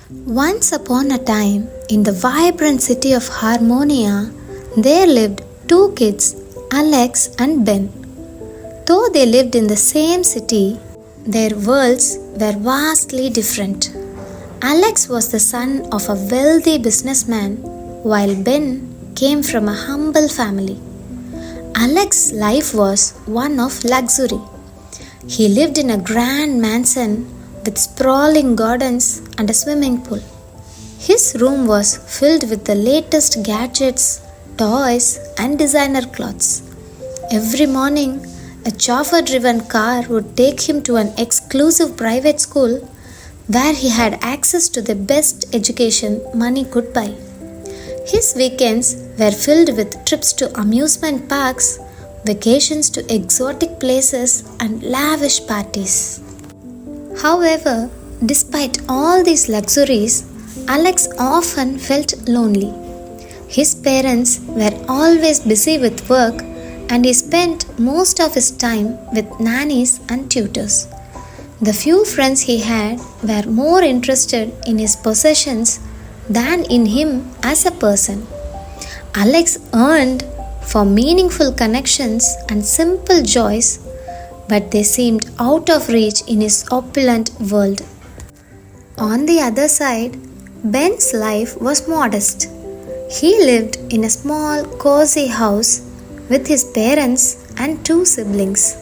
Once upon a time, in the vibrant city of Harmonia, there lived two kids, Alex and Ben. Though they lived in the same city, their worlds were vastly different. Alex was the son of a wealthy businessman, while Ben came from a humble family. Alex's life was one of luxury. He lived in a grand mansion with sprawling gardens and a swimming pool. His room was filled with the latest gadgets, toys, and designer clothes. Every morning, a chauffeur-driven car would take him to an exclusive private school where he had access to the best education money could buy. His weekends were filled with trips to amusement parks, vacations to exotic places, and lavish parties. However, despite all these luxuries, Alex often felt lonely. His parents were always busy with work, and he spent most of his time with nannies and tutors. The few friends he had were more interested in his possessions than in him as a person. Alex yearned for meaningful connections and simple joys, but they seemed out of reach in his opulent world. On the other side, Ben's life was modest. He lived in a small, cozy house with his parents and two siblings.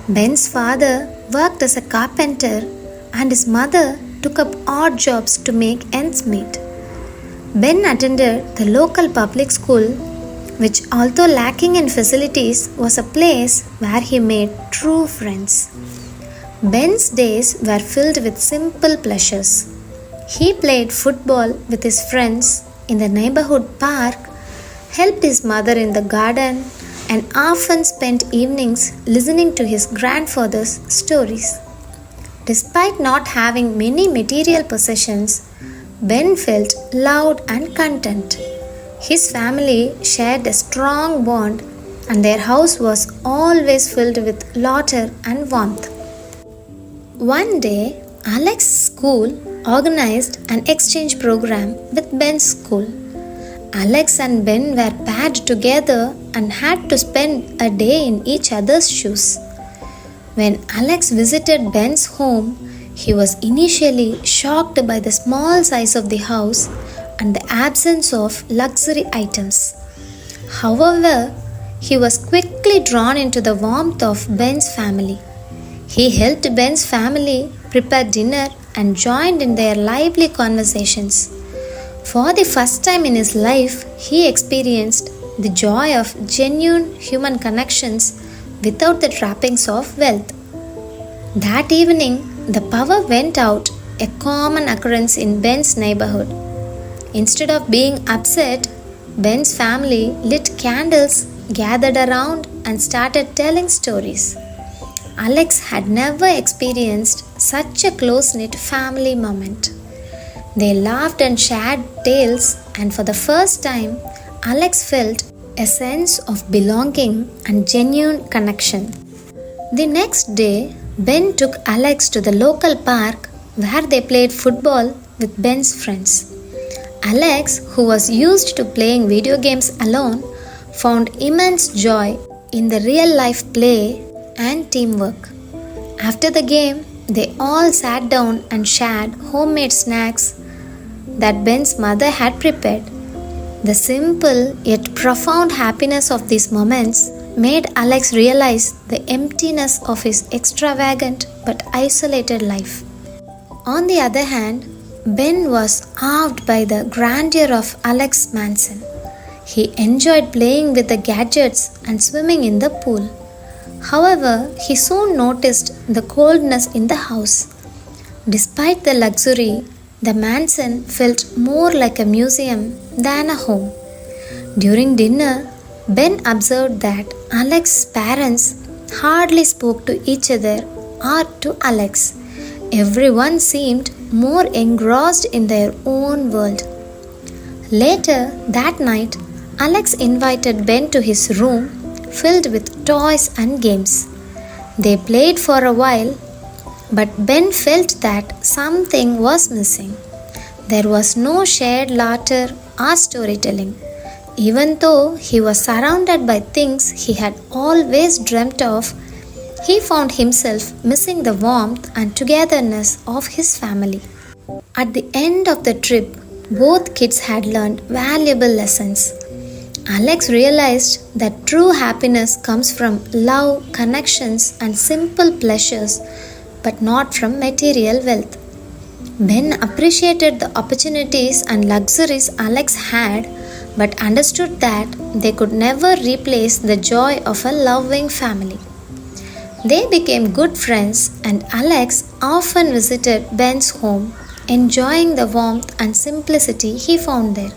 Ben's father worked as a carpenter and his mother took up odd jobs to make ends meet. Ben attended the local public school, which, although lacking in facilities, was a place where he made true friends. Ben's days were filled with simple pleasures. He played football with his friends in the neighborhood park, helped his mother in the garden, and often spent evenings listening to his grandfather's stories. Despite not having many material possessions, Ben felt loved and content. His family shared a strong bond, and their house was always filled with laughter and warmth. One day, Alex's school organized an exchange program with Ben's school. Alex and Ben were paired together and had to spend a day in each other's shoes. When Alex visited Ben's home, he was initially shocked by the small size of the house and the absence of luxury items. However, he was quickly drawn into the warmth of Ben's family. He helped Ben's family prepare dinner and joined in their lively conversations. For the first time in his life, he experienced the joy of genuine human connections without the trappings of wealth. That evening, the power went out, a common occurrence in Ben's neighborhood. Instead of being upset, Ben's family lit candles, gathered around, and started telling stories. Alex had never experienced such a close-knit family moment. They laughed and shared tales, and for the first time, Alex felt a sense of belonging and genuine connection. The next day, Ben took Alex to the local park where they played football with Ben's friends. Alex, who was used to playing video games alone, found immense joy in the real-life play and teamwork. After the game, they all sat down and shared homemade snacks that Ben's mother had prepared. The simple yet profound happiness of these moments made Alex realize the emptiness of his extravagant but isolated life. On the other hand, Ben was awed by the grandeur of Alex's mansion. He enjoyed playing with the gadgets and swimming in the pool. However, he soon noticed the coldness in the house. Despite the luxury, the mansion felt more like a museum than a home. During dinner, Ben observed that Alex's parents hardly spoke to each other or to Alex. Everyone seemed more engrossed in their own world. Later that night, Alex invited Ben to his room filled with toys and games. They played for a while, but Ben felt that something was missing. There was no shared laughter or storytelling. Even though he was surrounded by things he had always dreamt of, he found himself missing the warmth and togetherness of his family. At the end of the trip, both kids had learned valuable lessons. Alex realized that true happiness comes from love, connections, and simple pleasures, but not from material wealth. Ben appreciated the opportunities and luxuries Alex had, but understood that they could never replace the joy of a loving family. They became good friends, and Alex often visited Ben's home, enjoying the warmth and simplicity he found there.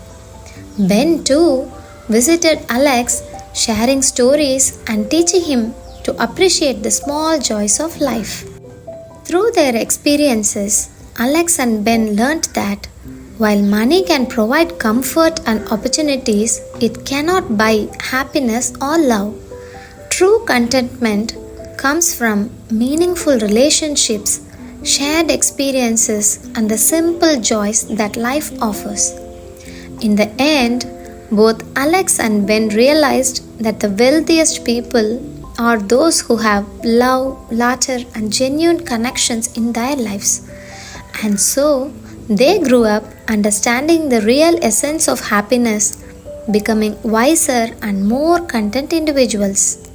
Ben too visited Alex, sharing stories and teaching him to appreciate the small joys of life. Through their experiences, Alex and Ben learned that while money can provide comfort and opportunities, it cannot buy happiness or love. True contentment comes from meaningful relationships, shared experiences, and the simple joys that life offers. In the end, both Alex and Ben realized that the wealthiest people are those who have love, laughter, and genuine connections in their lives. And so, they grew up understanding the real essence of happiness, becoming wiser and more content individuals.